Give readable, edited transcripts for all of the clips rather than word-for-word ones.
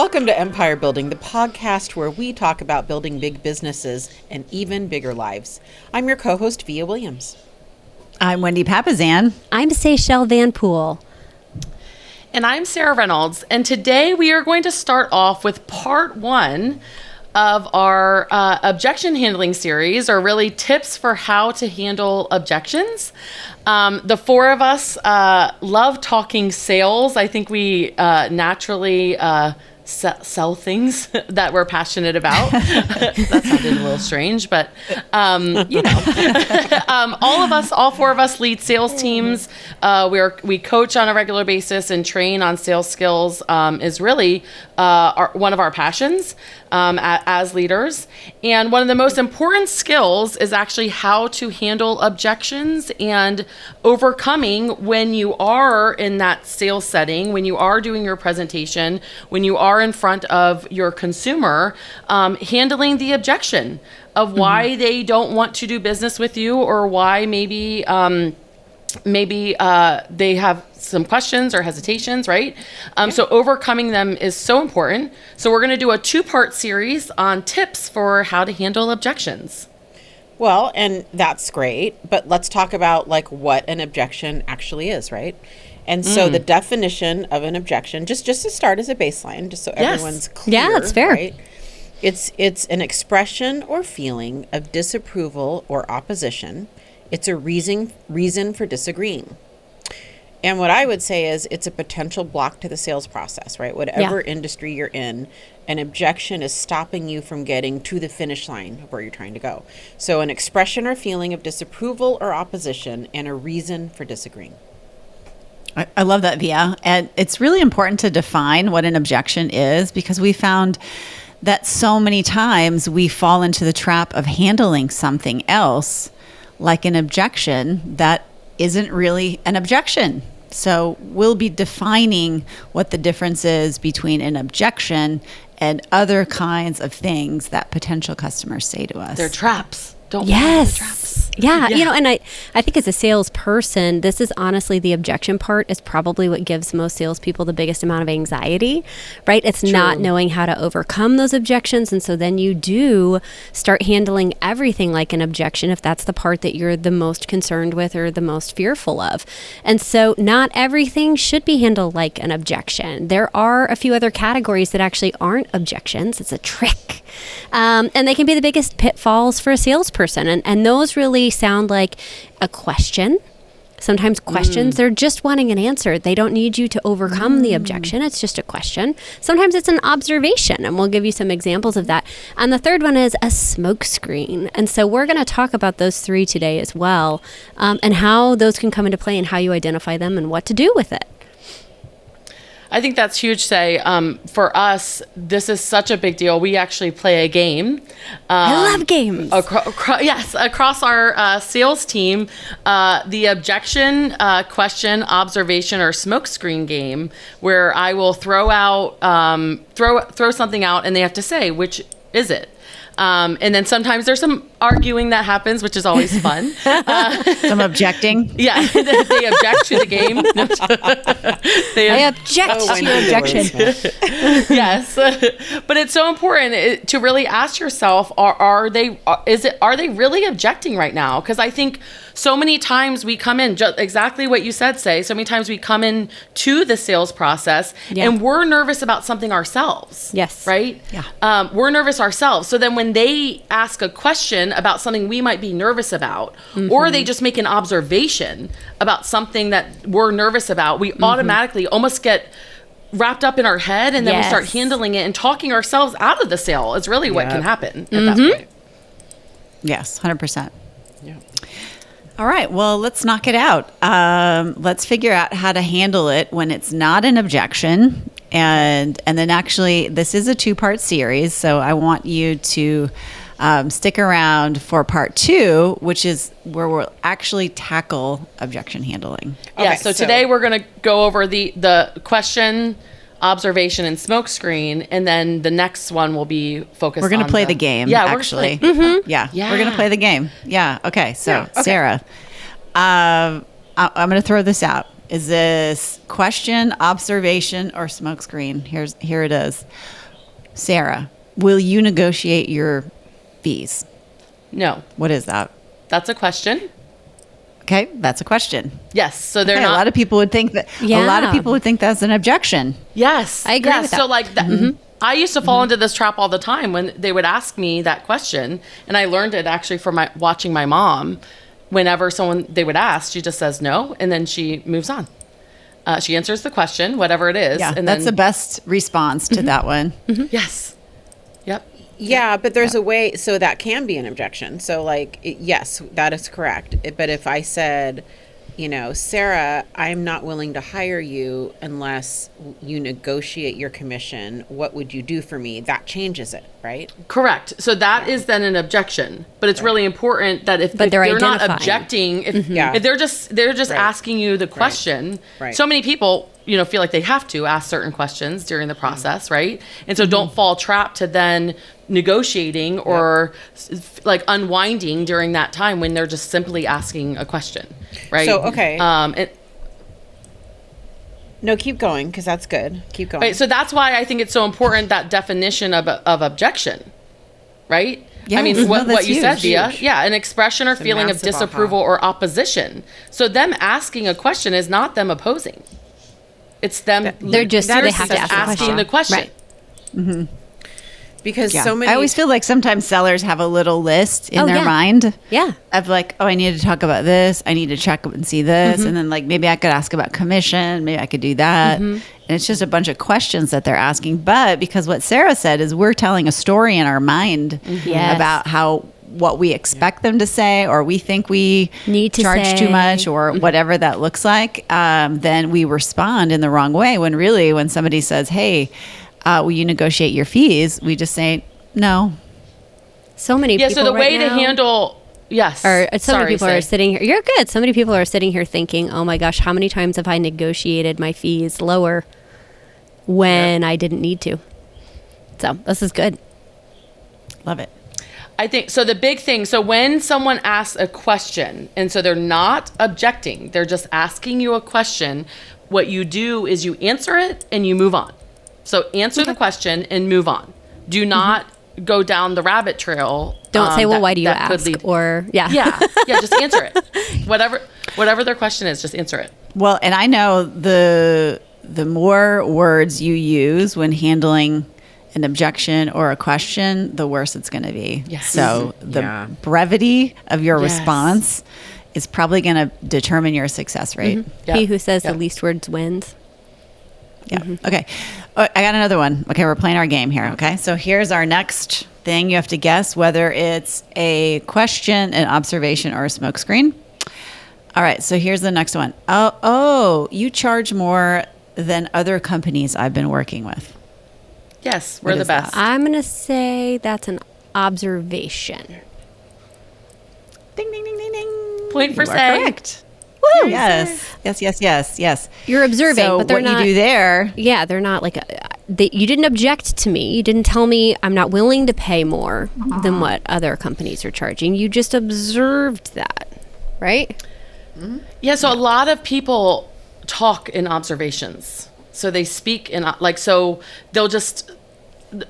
Welcome to Empire Building, the podcast where we talk about building big businesses and even bigger lives. I'm your co-host, Via Williams. I'm Wendy Papazan. I'm Seychelle Van Pool. And I'm Sarah Reynolds. And today we are going to start off with part one of our objection handling series, or really tips for how to handle objections. The four of us love talking sales. I think we naturally sell things that we're passionate about. That sounded a little strange, but you know, all four of us lead sales teams. We coach on a regular basis and train on sales skills. Is really one of our passions as leaders. And one of the most important skills is actually how to handle objections and overcoming when you are in that sales setting, when you are doing your presentation, when you are in front of your consumer, handling the objection of why they don't want to do business with you, or why maybe they have some questions or hesitations, right? So overcoming them is so important. So we're going to do a two-part series on tips for how to handle objections. Well, and that's great, but let's talk about what an objection actually is, right? And so the definition of an objection, just to start as a baseline, just so everyone's clear. Yeah, that's fair. Right? It's an expression or feeling of disapproval or opposition. It's a reason for disagreeing. And what I would say is it's a potential block to the sales process, right? Whatever industry you're in, an objection is stopping you from getting to the finish line of where you're trying to go. So an expression or feeling of disapproval or opposition and a reason for disagreeing. I love that, Via. And it's really important to define what an objection is, because we found that so many times we fall into the trap of handling something else like an objection that isn't really an objection. So we'll be defining what the difference is between an objection and other kinds of things that potential customers say to us. They're traps. Don't Yes. traps. Yeah. You know, and I think as a salesperson, this is honestly the objection part is probably what gives most salespeople the biggest amount of anxiety, right? It's not knowing how to overcome those objections. And so then you do start handling everything like an objection if that's the part that you're the most concerned with or the most fearful of. And so not everything should be handled like an objection. There are a few other categories that actually aren't objections. It's a trick. And they can be the biggest pitfalls for a salesperson. And those really sound like a question. Sometimes questions, they're just wanting an answer. They don't need you to overcome the objection. It's just a question. Sometimes it's an observation, and we'll give you some examples of that. And the third one is a smokescreen. And so we're going to talk about those three today as well, and how those can come into play and how you identify them and what to do with it. I think that's huge, Say. For us, this is such a big deal. We actually play a game. I love games. Across our sales team, the objection, question, observation, or smokescreen game, where I will throw something out, and they have to say, which is it? And then sometimes there's some arguing that happens, which is always fun. Some objecting. Yeah, they object to the game. I object to your objection. Yes, but it's so important to really ask yourself: Are they really objecting right now? Because I think so many times we come in just exactly what you said. Say so many times we come in to the sales process and we're nervous about something ourselves. Yes. Right. Yeah. We're nervous ourselves. So then when they ask a question about something we might be nervous about, or they just make an observation about something that we're nervous about, we automatically almost get wrapped up in our head, and then we start handling it and talking ourselves out of the sale is really what can happen at that point. Yes, 100%. Yeah. All right, well, let's knock it out. Let's figure out how to handle it when it's not an objection. And then actually, this is a two-part series, so I want you to stick around for part two, which is where we'll actually tackle objection handling. Yeah, so today we're going to go over the question, observation, and smokescreen, and then the next one will be focused on We're going to play the game, actually. We're going to play the game. Yeah, okay. So, Sarah, I'm going to throw this out. Is this question, observation, or smokescreen? Here it is. Sarah, will you negotiate your fees? No. What is that? That's a question. Okay, that's a question. Yes. So they're Okay, not. a lot of people would think that. Yeah. A lot of people would think that's an objection. Yes. I agree yes. with that. So like that. I used to fall into this trap all the time when they would ask me that question, and I learned it actually from watching my mom. Whenever they would ask, she just says no, and then she moves on. She answers the question, whatever it is, Yeah, and that's the then best response to that one. yes, yep, Yeah, but there's a way, so that can be an objection. So, like, yes, that is correct. But if I said, Sarah, I'm not willing to hire you unless you negotiate your commission, what would you do for me? That changes it, right? correct. So that is then an objection, but it's really important that if But they're they're not identifying. objecting, if Yeah. they're just Right. asking you the question. Right. So many people, feel like they have to ask certain questions during the process, right? And so don't fall trapped to then negotiating or like unwinding during that time when they're just simply asking a question, right? So, okay. And, No, keep going, because that's good. Keep going. right, so that's why I think it's so important, that definition of objection, right? Yes. I mean, No, what that's you said, huge. Via, yeah, an expression or a feeling of massive disapproval aha. or opposition. So them asking a question is not them opposing. It's them. They're just- they they have have to to ask ask the asking the question. Right. because Yeah. so many. I always feel like sometimes sellers have a little list in Oh, their yeah. mind. Yeah. Of like, oh, I need to talk about this. I need to check and see this. And then like, maybe I could ask about commission. Maybe I could do that. And it's just a bunch of questions that they're asking. But because what Sarah said is we're telling a story in our mind Yes. about what we expect them to say, or we think we Need to charge too say. much, or whatever that looks like, then we respond in the wrong way. When really, when somebody says, hey, will you negotiate your fees? We just say, no. So many Yeah. people So the right way to now- handle, yes. Or so many Sorry, people say. are sitting here. You're good. So many people are sitting here thinking, "Oh my gosh, how many times have I negotiated my fees lower when I didn't need to?" So this is good. Love it. I think so. The big thing, so when someone asks a question, and so they're not objecting, they're just asking you a question, what you do is you answer it and you move on. So answer the question and move on. Do not go down the rabbit trail. Don't say, "Well, why do you that could ask?" lead- Or yeah, yeah, just answer it. Whatever their question is, just answer it. Well, and I know the more words you use when handling an objection or a question, the worse it's going to be. Yes. So the Yeah. brevity of your Yes. response is probably going to determine your success rate. Yeah. He who says Yeah. the least words wins. Yeah. Okay. I got another one. Okay, we're playing our game here. Okay. So here's our next thing. You have to guess whether it's a question, an observation, or a smokescreen. All right. So here's the next one. Oh, you charge more than other companies I've been working with. Yes, What we're the is that? best. I'm gonna say that's an observation. Ding, ding, ding, ding, ding. Point for You are say. correct. Woo! Yes. Yes. You're observing, So but they're what not. you do there, Yeah, they're not like you didn't object to me. You didn't tell me I'm not willing to pay more than what other companies are charging. You just observed that, right? Yeah, so a lot of people talk in observations. So they speak in so they'll just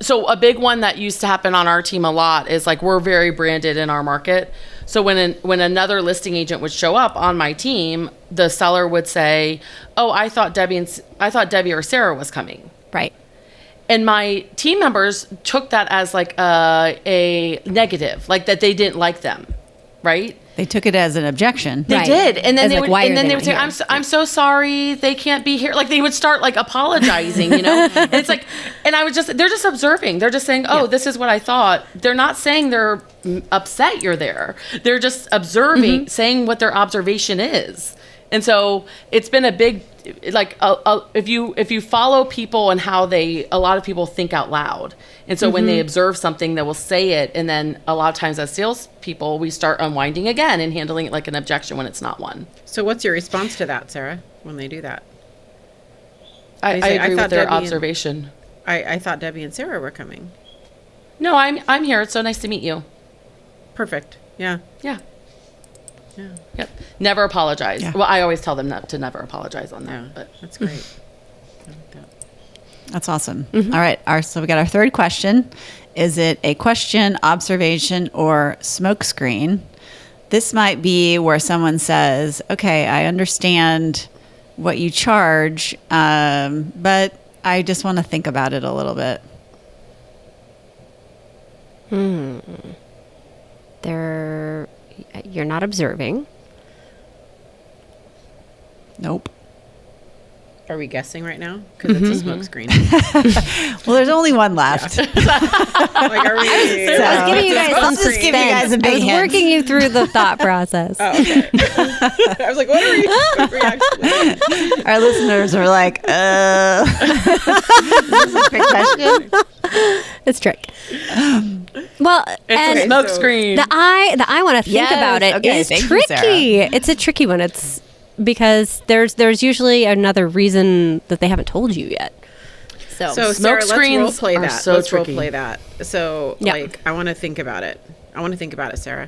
so a big one that used to happen on our team a lot is like we're very branded in our market. So when another listing agent would show up on my team, the seller would say, "Oh, I thought Debbie or Sarah was coming." Right. And my team members took that as like a negative, like that they didn't like them, right? they took it as an objection. They Right. did, and then As they like, would, why and are then they they not would say, here? "I'm so sorry, they can't be here." Like they would start like apologizing, and it's like, and they're just observing. They're just saying, "Oh, this is what I thought." They're not saying they're upset you're there. They're just observing, saying what their observation is. And so it's been a big, like, if you follow people and how a lot of people think out loud. And so when they observe something, they will say it. And then a lot of times as salespeople, we start unwinding again and handling it like an objection when it's not one. So what's your response to that, Sarah, when they do that? I They say, agree "I thought with their Debbie and- observation. I thought Debbie and Sarah were coming. No, I'm here. It's so nice to meet you. Perfect. Yeah. Yeah. Yep. Never apologize. Yeah. Well, I always tell them to never apologize on that. Yeah, But that's great. I like that. That's awesome. All right. So we got our third question. Is it a question, observation, or smokescreen? This might be where someone says, okay, I understand what you charge, but I just want to think about it a little bit. You're not observing. Nope. Are we guessing right now? Because it's a smoke screen. Well, there's only one left. Like, are we? I was giving you guys some Let's just give you guys a suspense. big I was hint. working you through the thought process. Oh, okay. I was like, what are we actually? Our listeners are like, is this a trick question? It's trick. Well, it's and a smoke screen. the I want to think Yes, about it okay, is thank you, tricky. It's a tricky one. It's because there's usually another reason that they haven't told you yet. So So Smoke Sarah, screens let's role play are that. so let's tricky. role play that. So Yeah. like, I want to think about it. Sarah.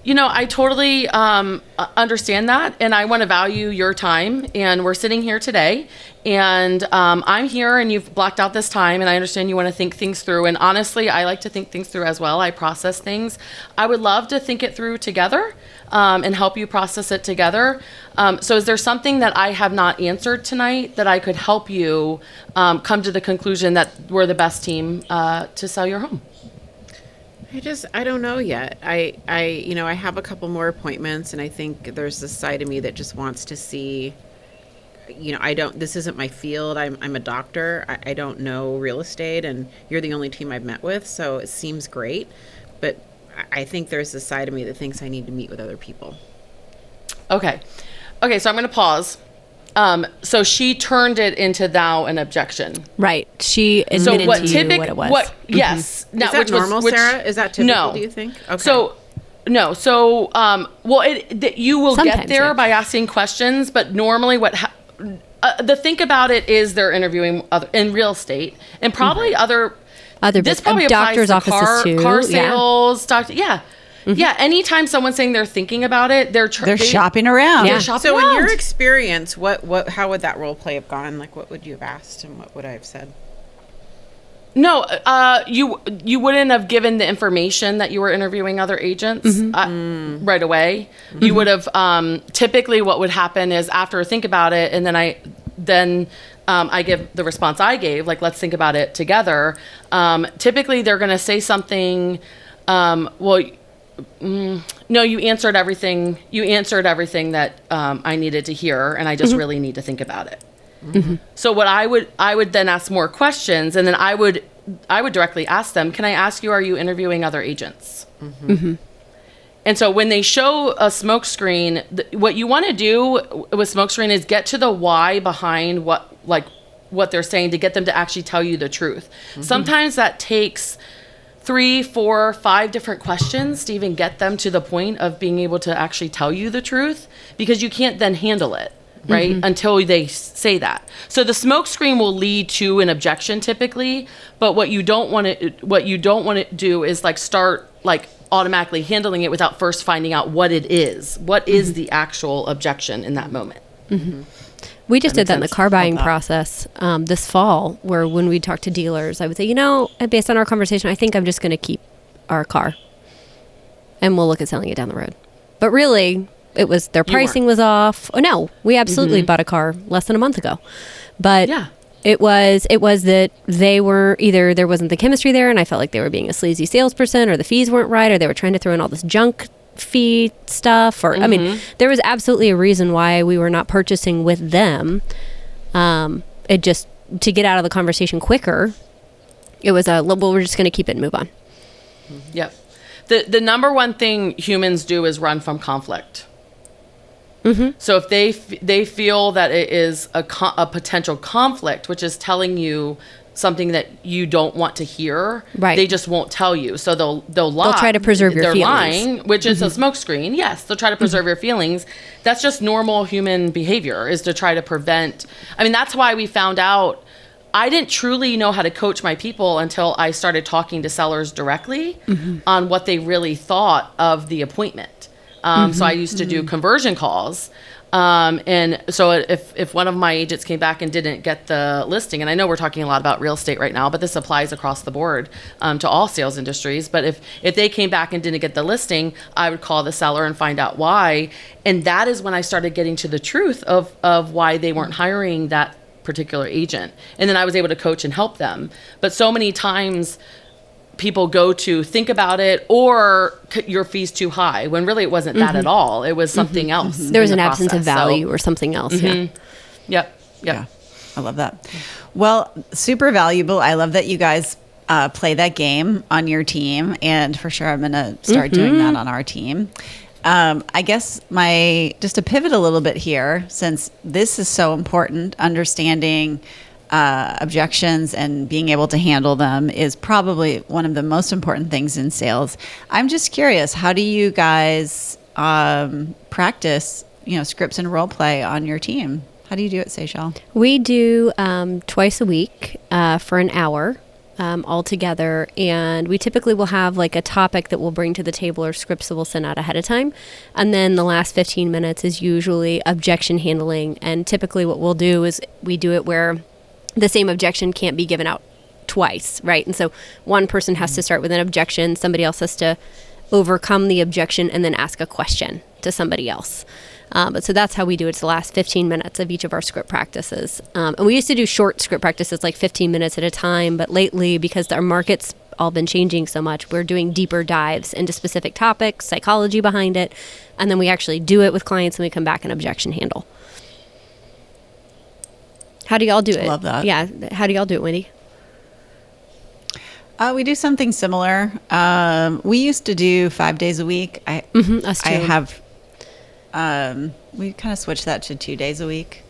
You know, I totally understand that, and I want to value your time. And we're sitting here today, and I'm here, and you've blocked out this time, and I understand you want to think things through. And honestly, I like to think things through as well. I process things. I would love to think it through together and help you process it together. So is there something that I have not answered tonight that I could help you come to the conclusion that we're the best team to sell your home? I don't know yet. I have a couple more appointments, and I think there's this side of me that just wants to see, this isn't my field. I'm a doctor. I don't know real estate, and you're the only team I've met with, so it seems great. But I think there's this side of me that thinks I need to meet with other people. Okay, so I'm going to pause. So she turned it into thou an objection. right, she admitted to what it was. Yes. Is that normal, Sarah? Is that typical, No. do you think? Okay. So, no. So, you will Sometimes, get there yeah. by asking questions, but normally the think about it is they're interviewing in real estate and probably other this probably applies doctor's to offices too. car Yeah. sales, doctor. Yeah. Yeah. Anytime someone's saying they're thinking about it, they're shopping around. Yeah. They're shopping So in around. your experience, how would that role play have gone? Like, what would you have asked, and what would I have said? No, you wouldn't have given the information that you were interviewing other agents right away. You would have typically what would happen is after think about it, and then I give the response I gave, like let's think about it together. Typically they're going to say something. No, you answered everything. You answered everything that I needed to hear, and I just really need to think about it. So what I would then ask more questions, and then I would directly ask them, can I ask you, are you interviewing other agents? And so when they show a smoke screen, what you want to do with smoke screen is get to the why behind what they're saying to get them to actually tell you the truth. Sometimes that takes 3, 4, 5 different questions to even get them to the point of being able to actually tell you the truth, because you can't then handle it. Right? Until they say that. So the smoke screen will lead to an objection typically, but what you don't want to do is start automatically handling it without first finding out what it is. What is the actual objection in that moment? We just did that in the car buying process this fall, where when we talked to dealers, I would say, based on our conversation, I think I'm just going to keep our car and we'll look at selling it down the road. But really, it was their pricing was off. Oh no, we absolutely bought a car less than a month ago. But Yeah. it was that they were either there wasn't the chemistry there, and I felt like they were being a sleazy salesperson, or the fees weren't right, or they were trying to throw in all this junk fee stuff, or I mean, there was absolutely a reason why we were not purchasing with them. It just to get out of the conversation quicker. It was we're just going to keep it and move on. Yep. The number one thing humans do is run from conflict. So if they feel that it is a potential conflict, which is telling you something that you don't want to hear, Right. they just won't tell you. So they'll lie. They'll try to preserve your They're feelings. lying, which is a smokescreen. Yes, they'll try to preserve your feelings. That's just normal human behavior, is to try to prevent. I mean, that's why we found out. I didn't truly know how to coach my people until I started talking to sellers directly on what they really thought of the appointment. So I used to do conversion calls. And so if one of my agents came back and didn't get the listing, and I know we're talking a lot about real estate right now, but this applies across the board to all sales industries. But if they came back and didn't get the listing, I would call the seller and find out why. And that is when I started getting to the truth of why they weren't hiring that particular agent. And then I was able to coach and help them. But so many times people go to think about it, or your fee's too high, when really it wasn't that at all. It was something else. There was an absence of value or something else. Yep. Yeah, I love that. Well, super valuable. I love that you guys play that game on your team, and for sure I'm going to start doing that on our team. I guess just to pivot a little bit here, since this is so important, understanding objections and being able to handle them is probably one of the most important things in sales. I'm just curious, how do you guys practice, scripts and role play on your team? How do you do it, Seychelle? We do twice a week for an hour all together, and we typically will have like a topic that we'll bring to the table or scripts that we'll send out ahead of time, and then the last 15 minutes is usually objection handling. And typically what we'll do is we do it where the same objection can't be given out twice, right? And so one person has to start with an objection, somebody else has to overcome the objection and then ask a question to somebody else. But so that's how we do it. It's the last 15 minutes of each of our script practices. And we used to do short script practices, like 15 minutes at a time. But lately, because our market's all been changing so much, we're doing deeper dives into specific topics, psychology behind it. And then we actually do it with clients and we come back and objection handle. How do y'all do it? Love that. Yeah. How do y'all do it, Wendy? We do something similar. We used to do 5 days a week. Us too. I have, we kind of switched that to 2 days a week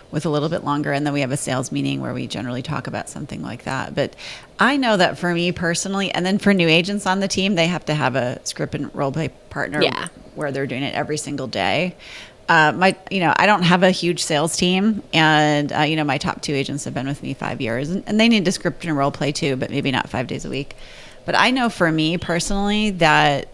with a little bit longer. And then we have a sales meeting where we generally talk about something like that. But I know that for me personally, and then for new agents on the team, they have to have a script and role play partner where they're doing it every single day. I don't have a huge sales team, and my top 2 agents have been with me 5 years, and they need to script and role play too, but maybe not 5 days a week. But I know for me personally that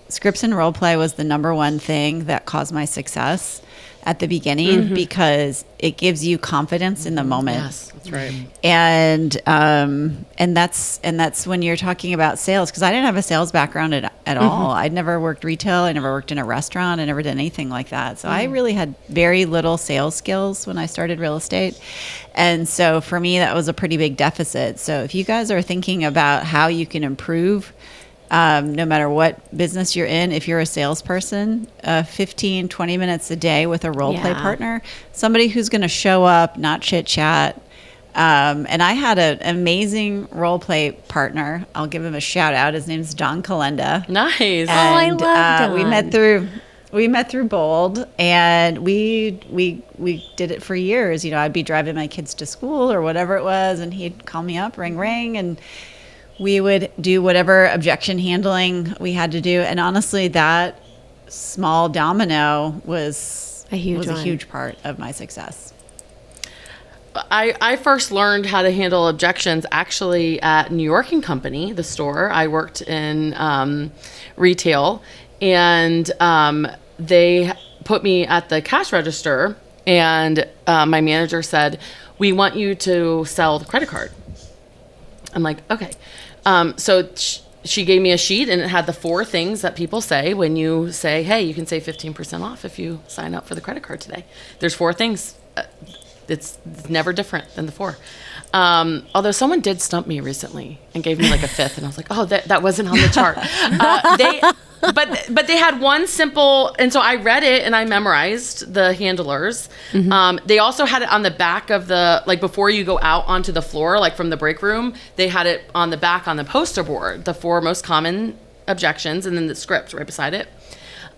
scripts and role play was the number one thing that caused my success at the beginning, because it gives you confidence in the moment. Yes, that's right. And that's when you're talking about sales, because I didn't have a sales background at all. I'd never worked retail. I never worked in a restaurant. I never did anything like that. So I really had very little sales skills when I started real estate. And so for me, that was a pretty big deficit. So if you guys are thinking about how you can improve, no matter what business you're in, if you're a salesperson, 15, 20 minutes a day with a role play partner, somebody who's going to show up, not chit chat. And I had an amazing role play partner. I'll give him a shout out. His name's Don Kalenda. Nice. And, I love Don. We met through Bold, and we did it for years. I'd be driving my kids to school or whatever it was, and he'd call me up, ring, and we would do whatever objection handling we had to do. And honestly, that small domino was a huge part of my success. I first learned how to handle objections actually at New York & Company, the store. I worked in retail, and they put me at the cash register, and my manager said, "We want you to sell the credit card." I'm like, okay. So she gave me a sheet, and it had the 4 things that people say when you say, "Hey, you can save 15% off if you sign up for the credit card today." There's 4 things. It's never different than the 4. Although someone did stump me recently and gave me like a 5th, and I was like, "Oh, that wasn't on the chart." But they had one simple, and so I read it and I memorized the handlers. They also had it on the back of before you go out onto the floor, like from the break room, they had it on the back on the poster board, the 4 most common objections, and then the script right beside it.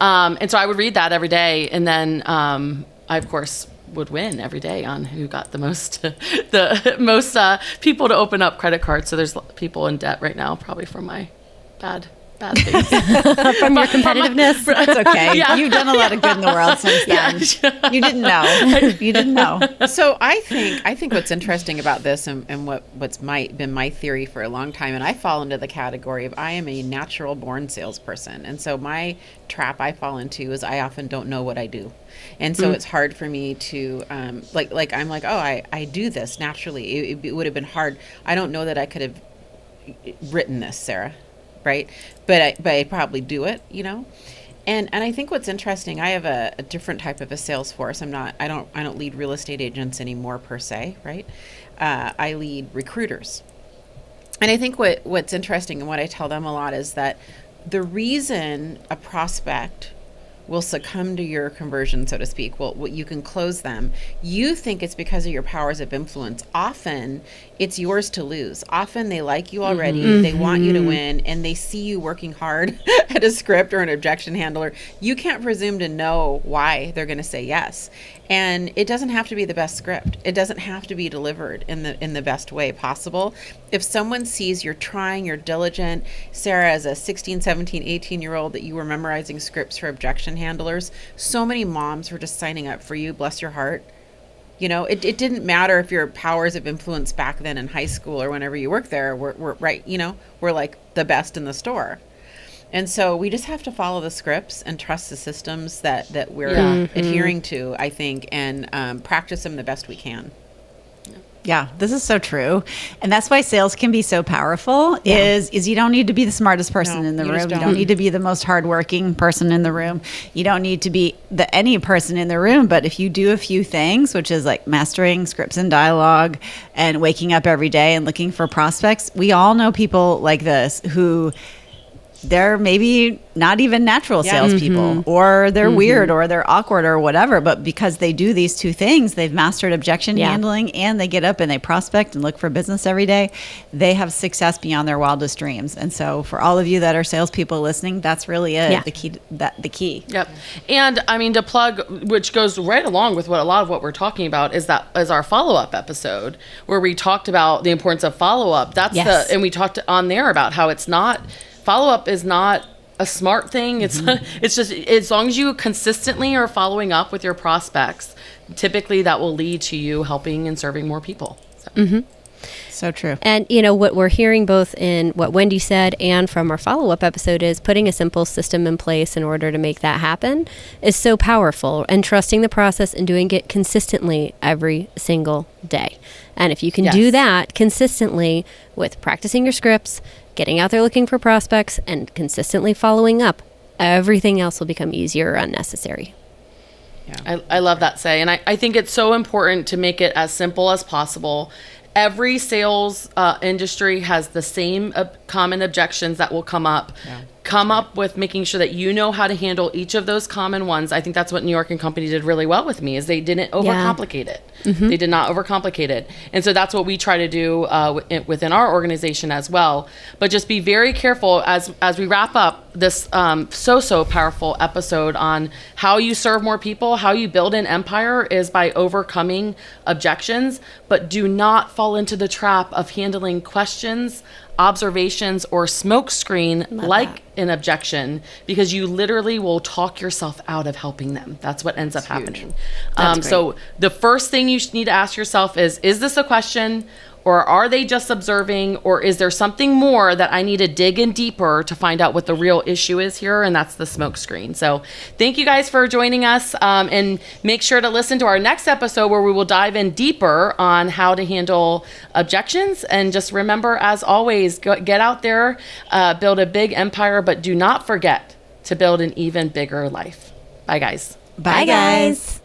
And so I would read that every day, and then I of course would win every day on who got the most people to open up credit cards. So there's people in debt right now, probably from my bad bad things. From your competitiveness. That's okay. Yeah. You've done a lot of good in the world since then. You didn't know. You didn't know. So I think what's interesting about this and what's been my theory for a long time, and I fall into the category of I am a natural born salesperson. And so my trap I fall into is I often don't know what I do. And so it's hard for me to like I'm like, oh, I do this naturally. It would have been hard. I don't know that I could have written this, Sarah, right? But I probably do it, you know. And I think what's interesting, I have a different type of a sales force. I don't lead real estate agents anymore per se, right? I lead recruiters. And I think what's interesting and what I tell them a lot is that the reason a prospect will succumb to your conversion, so to speak, you can close them. You think it's because of your powers of influence. Often it's yours to lose. Often they like you already. They want you to win, and they see you working hard at a script or an objection handler. You can't presume to know why they're going to say yes. And it doesn't have to be the best script. It doesn't have to be delivered in the best way possible. If someone sees you're trying, you're diligent, Sarah, as a 16, 17, 18-year-old, that you were memorizing scripts for objection handlers, so many moms were just signing up for you, bless your heart. You know, it didn't matter if your powers of influence back then in high school or whenever you worked there were right, you know, were like the best in the store. And so we just have to follow the scripts and trust the systems that we're adhering to, I think, and practice them the best we can. Yeah, this is so true. And that's why sales can be so powerful is you don't need to be the smartest person in the room. You don't need to be the most hardworking person in the room. You don't need to be any person in the room. But if you do a few things, which is like mastering scripts and dialogue and waking up every day and looking for prospects, we all know people like this who they're maybe not even natural salespeople, or they're weird, or they're awkward, or whatever. But because they do these two things, they've mastered objection handling, and they get up and they prospect and look for business every day. They have success beyond their wildest dreams. And so, for all of you that are salespeople listening, that's really it. Yeah. The key. Yep. And I mean, to plug, which goes right along with a lot of what we're talking about, is our follow-up episode where we talked about the importance of follow-up. And we talked on there about how it's not. Follow-up is not a smart thing. It's just, as long as you consistently are following up with your prospects, typically that will lead to you helping and serving more people. So. So true. And, you know, what we're hearing both in what Wendy said and from our follow-up episode is putting a simple system in place in order to make that happen is so powerful, and trusting the process and doing it consistently every single day. And if you can do that consistently with practicing your scripts, getting out there looking for prospects, and consistently following up, everything else will become easier or unnecessary. Yeah. I love that say. And I think it's so important to make it as simple as possible. Every sales industry has the same common objections that will come up. Come up with making sure that you know how to handle each of those common ones. I think that's what New York & Company did really well with me, is they didn't overcomplicate it. They did not overcomplicate it. And so that's what we try to do within our organization as well. But just be very careful as we wrap up this so powerful episode on how you serve more people, how you build an empire is by overcoming objections, but do not fall into the trap of handling questions, observations, or smokescreen like an objection, because you literally will talk yourself out of helping them. That's what ends up happening. So the first thing you need to ask yourself is this a question, or are they just observing, or is there something more that I need to dig in deeper to find out what the real issue is here? And that's the smokescreen. So thank you guys for joining us, and make sure to listen to our next episode where we will dive in deeper on how to handle objections. And just remember, as always, get out there, build a big empire, but do not forget to build an even bigger life. Bye, guys. Bye, guys.